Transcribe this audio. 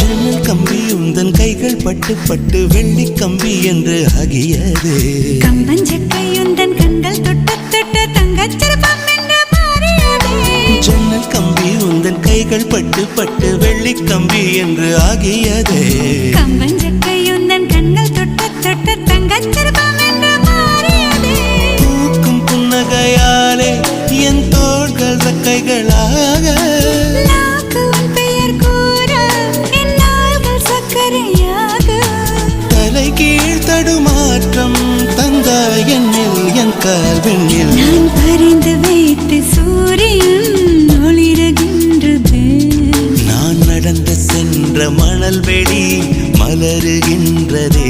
ஜன்னல் கம்பி உந்தன் கைகள் பட்டு பட்டு வெள்ளி கம்பி என்று ஆகியது. கம்பஞ்சக்கை உந்தன் கண்கள் தொட்டு தொட்டு தங்கச்சிற்பம் என்று மாறியது. ஜன்னல் கம்பி உந்தன் கைகள் பட்டு பட்டு வெள்ளி கம்பி என்று ஆகியது. கம்பஞ்சக்கை உந்தன் கண்கள் தொட்டு தொட்டு தங்கச்சிற்பம் என்று மாறியது. பூக்கும் புன்னகையாலே என் தோள்கள் ரெக்கைகளாக தடுமாற்றம் தந்தாய் என்னில் என் கால்வெண்ணில். நான் பறிந்து வைத்து சூரியன் ஒளிருகின்றது. நான் நடந்து சென்ற மணல் வெளி மலருகின்றதே.